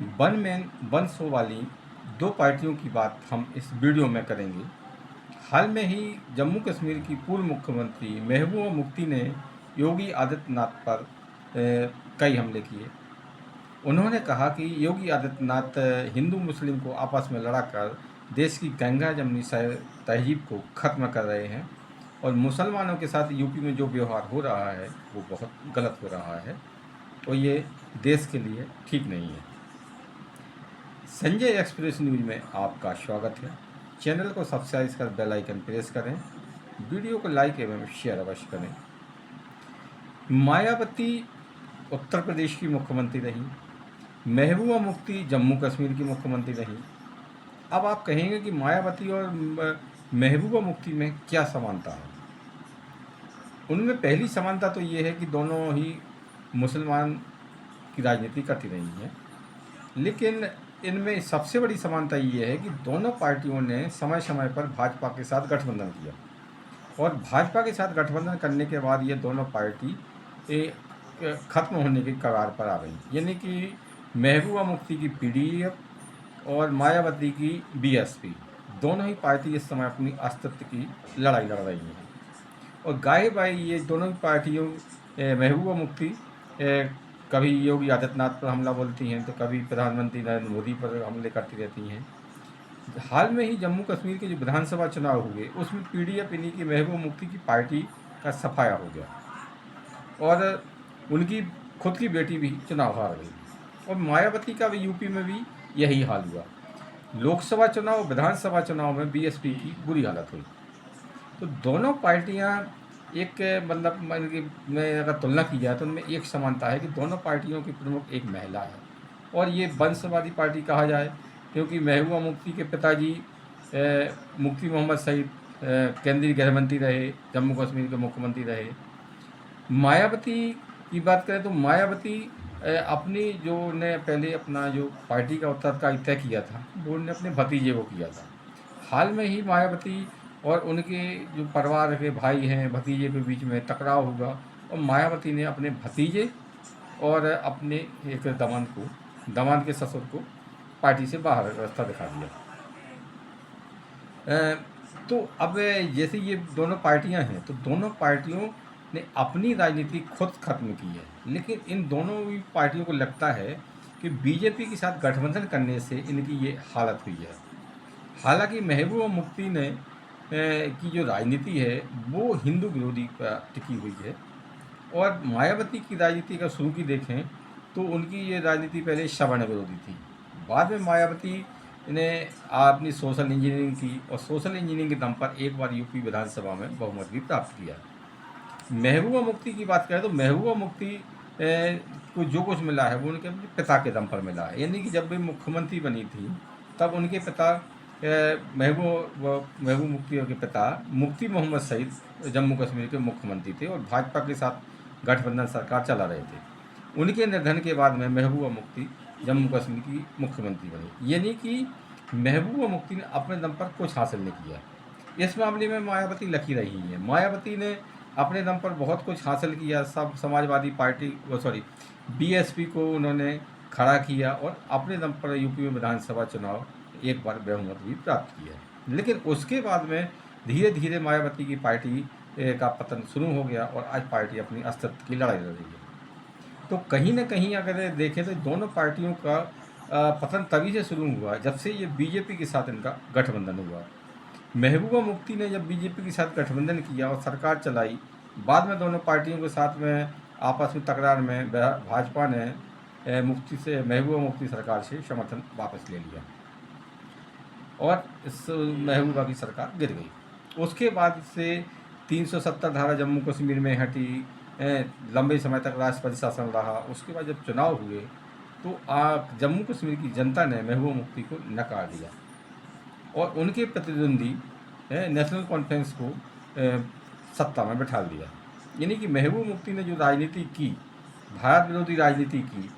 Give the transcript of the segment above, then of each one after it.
One man one show वाली दो पार्टियों की बात हम इस वीडियो में करेंगे। हाल में ही जम्मू कश्मीर की पूर्व मुख्यमंत्री महबूबा मुफ्ती ने योगी आदित्यनाथ पर कई हमले किए। उन्होंने कहा कि योगी आदित्यनाथ हिंदू मुस्लिम को आपस में लड़ाकर देश की गंगा जमनी तहजीब को ख़त्म कर रहे हैं और मुसलमानों के साथ यूपी में जो व्यवहार हो रहा है वो बहुत गलत हो रहा है और ये देश के लिए ठीक नहीं है। संजय एक्सप्रेस न्यूज़ में आपका स्वागत है। चैनल को सब्सक्राइब कर बेल आइकन प्रेस करें। वीडियो को लाइक एवं शेयर अवश्य करें। मायावती उत्तर प्रदेश की मुख्यमंत्री रही, महबूबा मुफ्ती जम्मू कश्मीर की मुख्यमंत्री रही। अब आप कहेंगे कि मायावती और महबूबा मुफ्ती में क्या समानता है? उनमें पहली समानता तो ये है कि दोनों ही मुसलमान की राजनीति करती रही हैं, लेकिन इनमें सबसे बड़ी समानता ये है कि दोनों पार्टियों ने समय समय पर भाजपा के साथ गठबंधन किया और भाजपा के साथ गठबंधन करने के बाद ये दोनों पार्टी ख़त्म होने की कगार पर आ गई। यानी कि महबूबा मुफ्ती की पीडीएफ और मायावती की बीएसपी दोनों ही पार्टी इस समय अपनी अस्तित्व की लड़ाई लड़ रही हैं और गाहे बाई ये दोनों ही पार्टियों महबूबा मुफ्ती कभी योगी आदित्यनाथ पर हमला बोलती हैं तो कभी प्रधानमंत्री नरेंद्र मोदी पर हमले करती रहती हैं। हाल में ही जम्मू कश्मीर के जो विधानसभा चुनाव हुए उसमें पीडीएफ यानी कि महबूबा मुफ्ती की पार्टी का सफाया हो गया और उनकी खुद की बेटी भी चुनाव हार गई और मायावती का भी यूपी में भी यही हाल हुआ। लोकसभा चुनाव विधानसभा चुनाव में बीएसपी की बुरी हालत हुई। तो दोनों पार्टियां एक मतलब में अगर तुलना की जाए तो उनमें एक समानता है कि दोनों पार्टियों की प्रमुख एक महिला है और ये वंशवादी पार्टी कहा जाए क्योंकि महबूबा मुफ्ती के पिताजी मुफ्ती मोहम्मद सईद केंद्रीय गृह मंत्री रहे, जम्मू कश्मीर के मुख्यमंत्री रहे। मायावती की बात करें तो मायावती अपनी जो ने पहले अपना जो पार्टी का उत्तराधिकारी तय किया था वो उन्होंने अपने भतीजे को किया था। हाल में ही मायावती और उनके जो परिवार के भाई हैं भतीजे के बीच में टकराव हुआ और मायावती ने अपने भतीजे और अपने एक दामाद के ससुर को पार्टी से बाहर रास्ता दिखा दिया। तो अब जैसे ये दोनों पार्टियां हैं तो दोनों पार्टियों ने अपनी राजनीति खुद खत्म की है, लेकिन इन दोनों ही पार्टियों को लगता है कि बीजेपी के साथ गठबंधन करने से इनकी ये हालत हुई है। हालांकि महबूबा मुफ्ती ने की जो राजनीति है वो हिंदू विरोधी पर टिकी हुई है और मायावती की राजनीति का शुरू की देखें तो उनकी ये राजनीति पहले सवर्ण विरोधी थी। बाद में मायावती ने अपनी सोशल इंजीनियरिंग की और सोशल इंजीनियरिंग के दम पर एक बार यूपी विधानसभा में बहुमत भी प्राप्त किया। महबूबा मुफ्ती की बात करें तो महबूबा मुफ्ती को जो कुछ मिला है वो उनके अपने पिता के दम पर मिला है। यानी कि जब वे मुख्यमंत्री बनी थी तब उनके पिता महबूब मुफ्ती के पिता मुफ्ती मोहम्मद सईद जम्मू कश्मीर के मुख्यमंत्री थे और भाजपा के साथ गठबंधन सरकार चला रहे थे। उनके निधन के बाद में महबूबा मुफ्ती जम्मू कश्मीर की मुख्यमंत्री बनी। यानी कि महबूबा मुफ्ती ने अपने दम पर कुछ हासिल नहीं किया। इस मामले में मायावती लकी रही है। मायावती ने अपने दम पर बहुत कुछ हासिल किया। सब समाजवादी पार्टी बीएसपी को उन्होंने खड़ा किया और अपने दम पर यूपी में विधानसभा चुनाव एक बार बहुमत भी प्राप्त किया। लेकिन उसके बाद में धीरे धीरे मायावती की पार्टी का पतन शुरू हो गया और आज पार्टी अपनी अस्तित्व की लड़ाई लड़ रही है। तो कहीं ना कहीं अगर देखें तो दोनों पार्टियों का पतन तभी से शुरू हुआ जब से ये बीजेपी के साथ इनका गठबंधन हुआ। महबूबा मुफ्ती ने जब बीजेपी के साथ गठबंधन किया और सरकार चलाई, बाद में दोनों पार्टियों के साथ में आपस में तकरार में भाजपा ने मुफ्ती से महबूबा मुफ्ती सरकार से समर्थन वापस ले लिया और इस महबूबा की सरकार गिर गई। उसके बाद से 370 धारा जम्मू कश्मीर में हटी, लंबे समय तक राष्ट्रपति शासन रहा। उसके बाद जब चुनाव हुए तो जम्मू कश्मीर की जनता ने महबूबा मुफ्ती को नकार दिया और उनके प्रतिद्वंदी नेशनल कॉन्फ्रेंस को सत्ता में बैठा दिया। यानी कि महबूबा मुफ्ती ने जो राजनीति की, भारत विरोधी राजनीति की,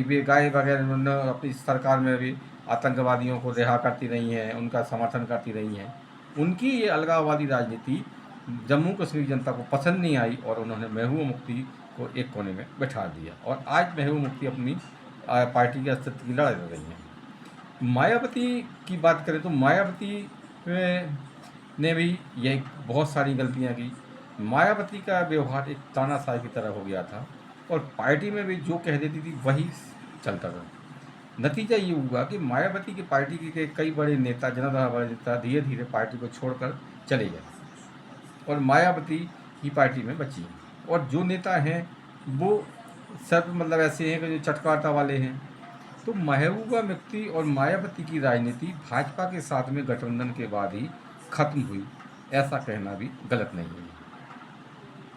वे गाय वगैरह अपनी सरकार में भी आतंकवादियों को रिहा करती रही हैं, उनका समर्थन करती रही हैं। उनकी ये अलगाववादी राजनीति जम्मू कश्मीर जनता को पसंद नहीं आई और उन्होंने महबूबा मुफ्ती को एक कोने में बैठा दिया और आज महबूबा मुफ्ती अपनी पार्टी के अस्तित्व की लड़ाई लड़ रही हैं। मायावती की बात करें तो मायावती ने भी यही बहुत सारी गलतियां की। मायावती का व्यवहार एक तानाशाही की तरह हो गया था और पार्टी में भी जो कह देती थी वही चलता था। नतीजा ये हुआ कि मायावती की पार्टी के कई बड़े नेता, जनाधार बड़े नेता धीरे धीरे पार्टी को छोड़कर चले गए और मायावती की पार्टी में बची। और जो नेता हैं वो सब मतलब ऐसे हैं कि जो चटकाटा वाले हैं। तो महबूबा मुफ्ती और मायावती की राजनीति भाजपा के साथ में गठबंधन के बाद ही खत्म हुई, ऐसा कहना भी गलत नहीं है।